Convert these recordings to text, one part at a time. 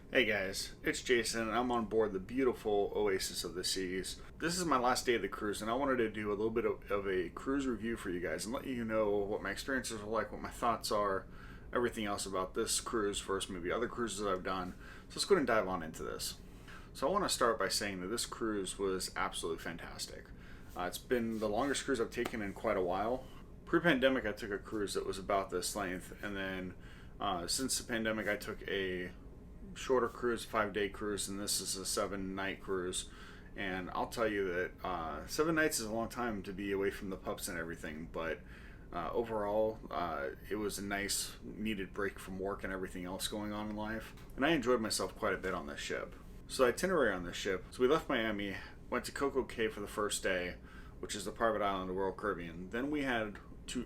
Hey guys, it's Jason and I'm on board the beautiful Oasis of the Seas. This is my last day of the cruise and I wanted to do a little bit of a cruise review for you guys and let you know what my experiences are like, what my thoughts are, everything else about this cruise versus maybe other cruises I've done. So let's go ahead and dive on into this. So I want to start by saying that this cruise was absolutely fantastic. It's been the longest cruise I've taken in quite a while. Pre-pandemic I took a cruise that was about this length, and then since the pandemic I took a shorter cruise, 5 day cruise, and this is a 7 night cruise. And I'll tell you that 7 nights is a long time to be away from the pups and everything, but overall, it was a nice, needed break from work and everything else going on in life. And I enjoyed myself quite a bit on this ship. So, the itinerary on this ship, so we left Miami, went to Coco Cay for the first day, which is the private island of the Royal Caribbean. Then we had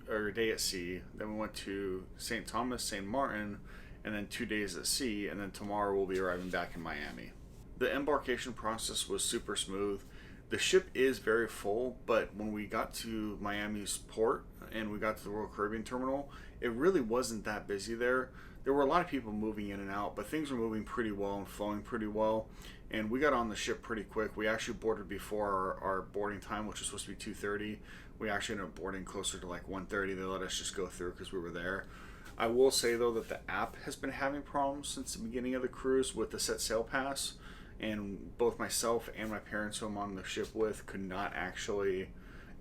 a day at sea. Then we went to St. Thomas, St. Martin, and then 2 days at sea, and then tomorrow we'll be arriving back in Miami. The embarkation process was super smooth. The ship is very full, but when we got to Miami's port and we got to the Royal Caribbean terminal, it really wasn't that busy there. There were a lot of people moving in and out, but things were moving pretty well and flowing pretty well. And we got on the ship pretty quick. We actually boarded before our boarding time, which was supposed to be 2:30. We actually ended up boarding closer to like 1:30. They let us just go through because we were there. I will say though that the app has been having problems since the beginning of the cruise with the set sail pass, and both myself and my parents who I'm on the ship with could not actually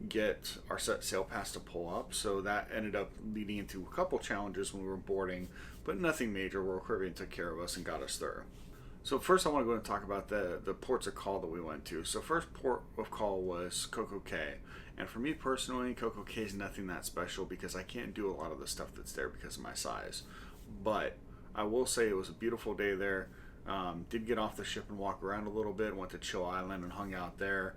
get our set sail pass to pull up, so that ended up leading into a couple challenges when we were boarding, but nothing major. Royal Caribbean took care of us and got us through. So first I want to go and talk about the ports of call that we went to. So first port of call was Coco Cay. And for me personally, Coco Cay is nothing that special because I can't do a lot of the stuff that's there because of my size. But I will say it was a beautiful day there. Did get off the ship and walk around a little bit, went to Chill Island and hung out there.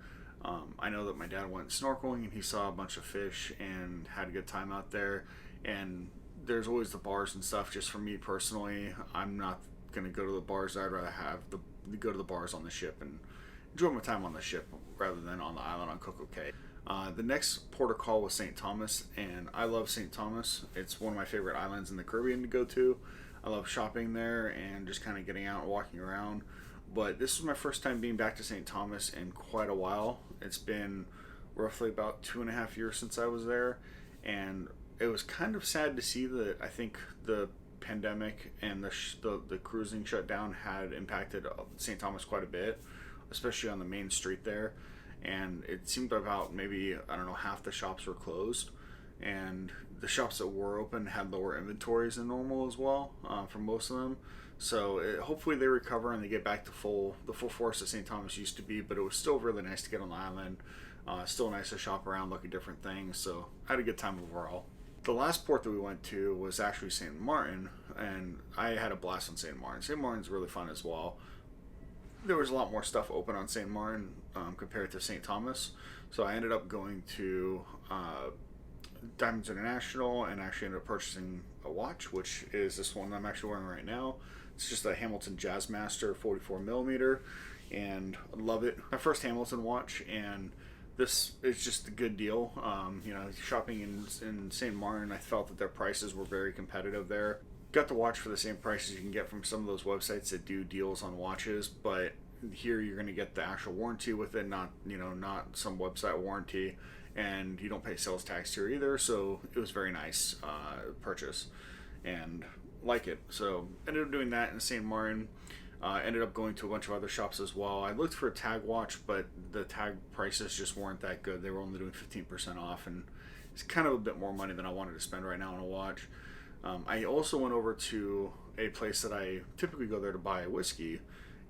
I know that my dad went snorkeling and he saw a bunch of fish and had a good time out there. And there's always the bars and stuff. Just for me personally, I'm not going to go to the bars. I'd rather go to the bars on the ship and enjoy my time on the ship rather than on the island on Coco Cay. The next port of call was St. Thomas, and I love St. Thomas. It's one of my favorite islands in the Caribbean to go to. I love shopping there and just kind of getting out and walking around. But this was my first time being back to St. Thomas in quite a while. It's been roughly about 2.5 years since I was there, and it was kind of sad to see that I think the pandemic and the cruising shutdown had impacted St. Thomas quite a bit, especially on the main street there. And it seemed about maybe, I don't know, half the shops were closed, and the shops that were open had lower inventories than normal as well, for most of them. So hopefully they recover and they get back to the full force that St. Thomas used to be. But it was still really nice to get on the island, still nice to shop around, look at different things. So I had a good time overall. The last port that we went to was actually St. Martin, and I had a blast on St. Martin. St. Martin's really fun as well. There was a lot more stuff open on St. Martin compared to St. Thomas. So I ended up going to Diamonds International and actually ended up purchasing a watch, which is this one I'm actually wearing right now. It's just a Hamilton Jazzmaster 44 millimeter, and I love it. My first Hamilton watch, and this is just a good deal. Shopping in St. Martin, I felt that their prices were very competitive there. Got the watch for the same prices you can get from some of those websites that do deals on watches, but here you're going to get the actual warranty with it, not some website warranty, and you don't pay sales tax here either. So it was very nice purchase, and like it. So ended up doing that in St. Martin. Ended up going to a bunch of other shops as well. I looked for a tag watch, but the tag prices just weren't that good. They were only doing 15% off, and it's kind of a bit more money than I wanted to spend right now on a watch. I also went over to a place that I typically go there to buy whiskey,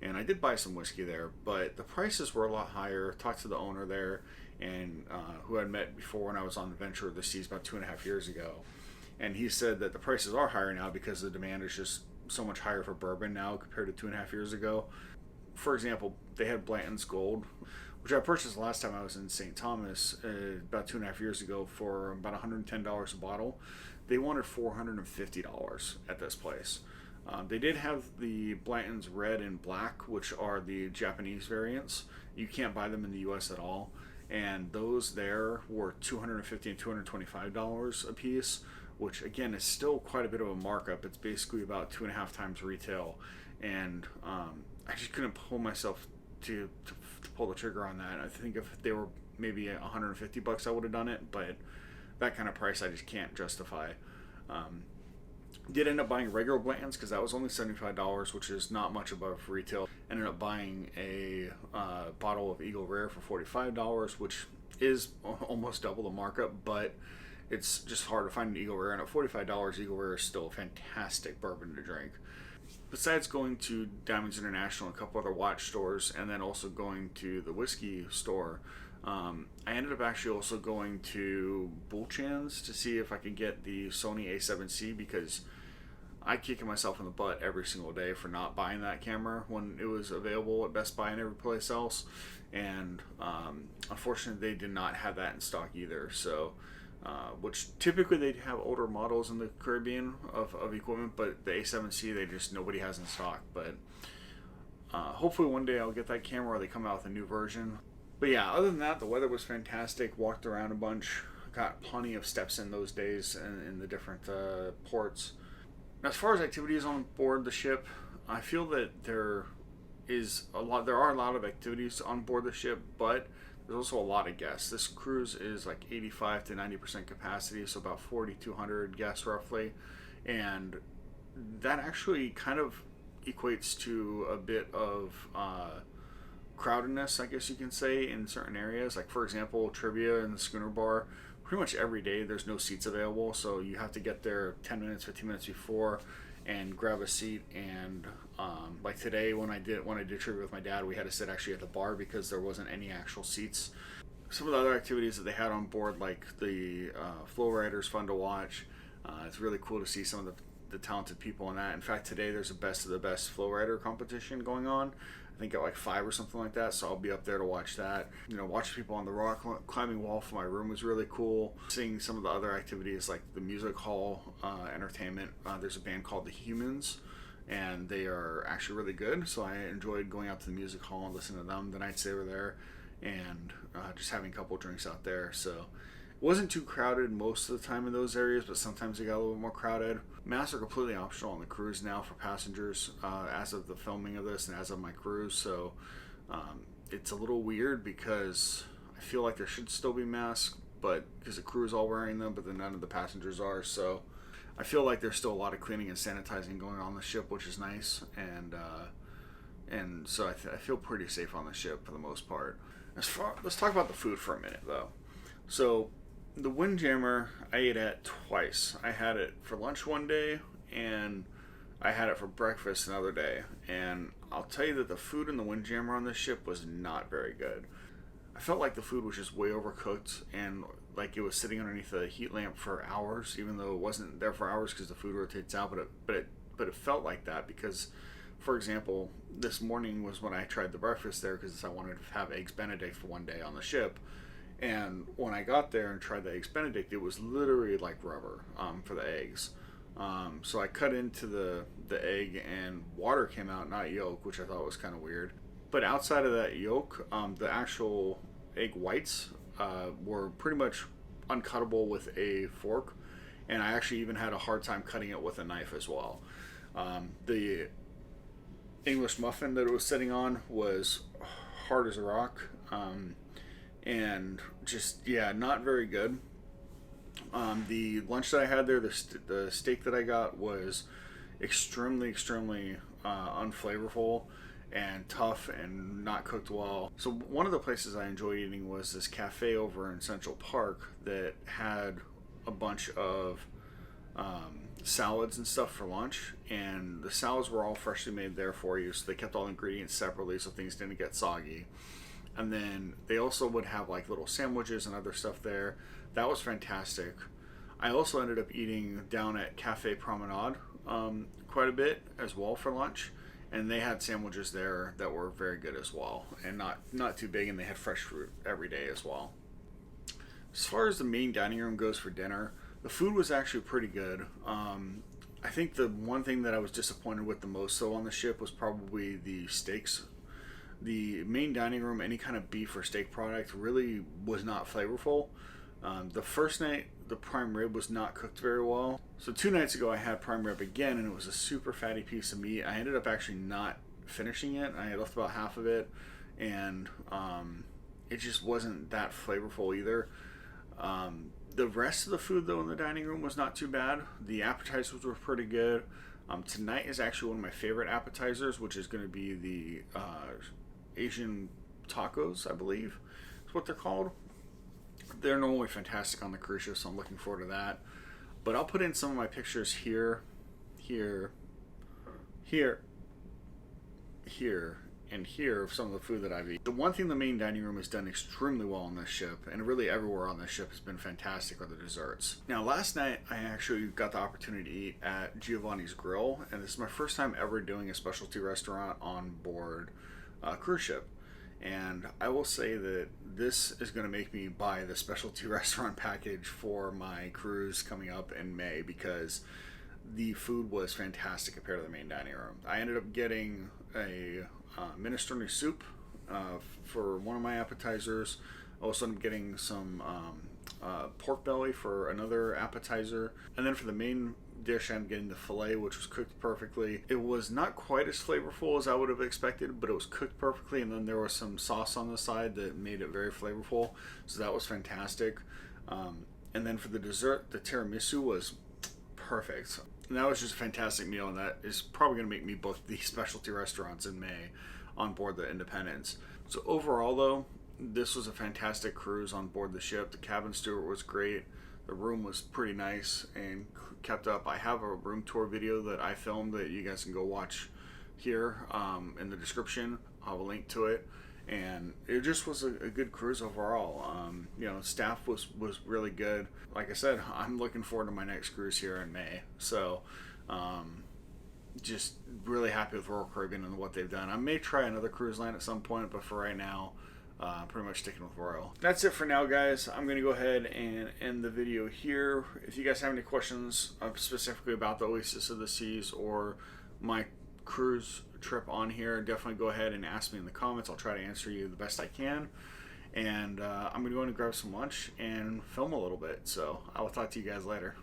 and I did buy some whiskey there, but the prices were a lot higher. Talked to the owner there, and who I'd met before when I was on the Venture of the Seas about 2.5 years ago, and he said that the prices are higher now because the demand is just so much higher for bourbon now compared to 2.5 years ago. For example, they had Blanton's Gold, which I purchased the last time I was in St. Thomas about 2.5 years ago for about $110 a bottle. They wanted $450 at this place. They did have the Blanton's Red and Black, which are the Japanese variants. You can't buy them in the U.S. at all. And those there were $250 and $225 a piece, which again is still quite a bit of a markup. It's basically about 2.5 times retail. and I just couldn't pull myself to pull the trigger on that. I think if they were maybe $150, I would have done it, but that kind of price I just can't justify. Did end up buying regular Blanton's because that was only $75, which is not much above retail. Ended up buying a bottle of Eagle Rare for $45, which is almost double the markup, but it's just hard to find an Eagle Rare, and at $45, Eagle Rare is still a fantastic bourbon to drink. Besides going to Diamonds International and a couple other watch stores, and then also going to the whiskey store, I ended up actually also going to Bullchan's to see if I could get the Sony A7C, because I kicking myself in the butt every single day for not buying that camera when it was available at Best Buy and every place else. And unfortunately, they did not have that in stock either. So, which typically they'd have older models in the Caribbean of equipment, but the A7C nobody has in stock. But hopefully one day I'll get that camera, or they come out with a new version. But yeah, other than that, the weather was fantastic. Walked around a bunch, got plenty of steps in those days in the different ports. As far as activities on board the ship, I feel that there are a lot of activities on board the ship, but there's also a lot of guests. This cruise is like 85 to 90% capacity, so about 4,200 guests roughly, and that actually kind of equates to a bit of crowdedness, I guess you can say, in certain areas. Like, for example, trivia in the schooner bar, pretty much every day there's no seats available, so you have to get there 10 minutes, 15 minutes before and grab a seat. And like today when I did trivia with my dad, we had to sit actually at the bar because there wasn't any actual seats. Some of the other activities that they had on board, like the flow riders, fun to watch. It's really cool to see some of the talented people in that. In fact, today there's a best of the best flow rider competition going on. I think at like 5 or something like that, so I'll be up there to watch that. Watch people on the rock climbing wall from my room was really cool. Seeing some of the other activities like the music hall entertainment. There's a band called The Humans, and they are actually really good, so I enjoyed going out to the music hall and listening to them the nights they were there, and just having a couple drinks out there. So it wasn't too crowded most of the time in those areas, but sometimes it got a little bit more crowded. Masks are completely optional on the cruise now for passengers as of the filming of this and as of my cruise. So it's a little weird because I feel like there should still be masks, but because the crew is all wearing them, but then none of the passengers are. So I feel like there's still a lot of cleaning and sanitizing going on the ship, which is nice. And so I feel pretty safe on the ship for the most part. Let's talk about the food for a minute, though. So the Windjammer I ate at twice. I had it for lunch one day, and I had it for breakfast another day. And I'll tell you that the food in the Windjammer on this ship was not very good. I felt like the food was just way overcooked, and like it was sitting underneath a heat lamp for hours, even though it wasn't there for hours because the food rotates out. But it felt like that because, for example, this morning was when I tried the breakfast there because I wanted to have eggs Benedict for one day on the ship. And when I got there and tried the eggs Benedict, it was literally like rubber for the eggs. So I cut into the egg and water came out, not yolk, which I thought was kind of weird. But outside of that yolk, the actual egg whites were pretty much uncuttable with a fork. And I actually even had a hard time cutting it with a knife as well. The English muffin that it was sitting on was hard as a rock. And just, yeah, not very good. The lunch that I had there, the steak that I got was extremely unflavorful and tough and not cooked well. So one of the places I enjoyed eating was this cafe over in Central Park that had a bunch of salads and stuff for lunch, and the salads were all freshly made there for you, so they kept all the ingredients separately so things didn't get soggy. And then they also would have like little sandwiches and other stuff there. That was fantastic. I also ended up eating down at Cafe Promenade quite a bit as well for lunch, and they had sandwiches there that were very good as well, and not too big, and they had fresh fruit every day as well. As far as the main dining room goes for dinner, the food was actually pretty good. I think the one thing that I was disappointed with the most so on the ship was probably the steaks. The main dining room, any kind of beef or steak product really was not flavorful. The first night the prime rib was not cooked very well. So 2 nights ago I had prime rib again, and it was a super fatty piece of meat. I ended up actually not finishing it. I had left about half of it, and it just wasn't that flavorful either. The rest of the food though in the dining room was not too bad. The appetizers were pretty good. Tonight is actually one of my favorite appetizers, which is going to be the Asian tacos, I believe is what they're called. They're normally fantastic on the cruise ship, so I'm looking forward to that. But I'll put in some of my pictures here, here, here, here, and here of some of the food that I've eaten. The one thing the main dining room has done extremely well on this ship, and really everywhere on this ship, has been fantastic, are the desserts. Now, last night I actually got the opportunity to eat at Giovanni's Grill, and this is my first time ever doing a specialty restaurant on board a cruise ship. And I will say that this is going to make me buy the specialty restaurant package for my cruise coming up in May, because the food was fantastic compared to the main dining room. I ended up getting a minestrone soup for one of my appetizers. I also ended up getting some pork belly for another appetizer. And then for the main dish, I'm getting the filet, which was cooked perfectly. It was not quite as flavorful as I would have expected, but it was cooked perfectly, and then there was some sauce on the side that made it very flavorful, so that was fantastic. And then for the dessert, the tiramisu was perfect. And that was just a fantastic meal, and that is probably going to make me book the specialty restaurants in May on board the Independence. So overall though, this was a fantastic cruise on board the ship. The cabin steward was great. The room was pretty nice and kept up. I have a room tour video that I filmed that you guys can go watch here in the description. I'll have a link to it. And it just was a good cruise overall. Staff was really good. Like I said, I'm looking forward to my next cruise here in May. So just really happy with Royal Caribbean and what they've done. I may try another cruise line at some point, but for right now, pretty much sticking with Royal. That's it for now, guys. I'm going to go ahead and end the video here. If you guys have any questions specifically about the Oasis of the Seas or my cruise trip on here, definitely go ahead and ask me in the comments. I'll try to answer you the best I can. And I'm going to go in and grab some lunch and film a little bit. So I will talk to you guys later.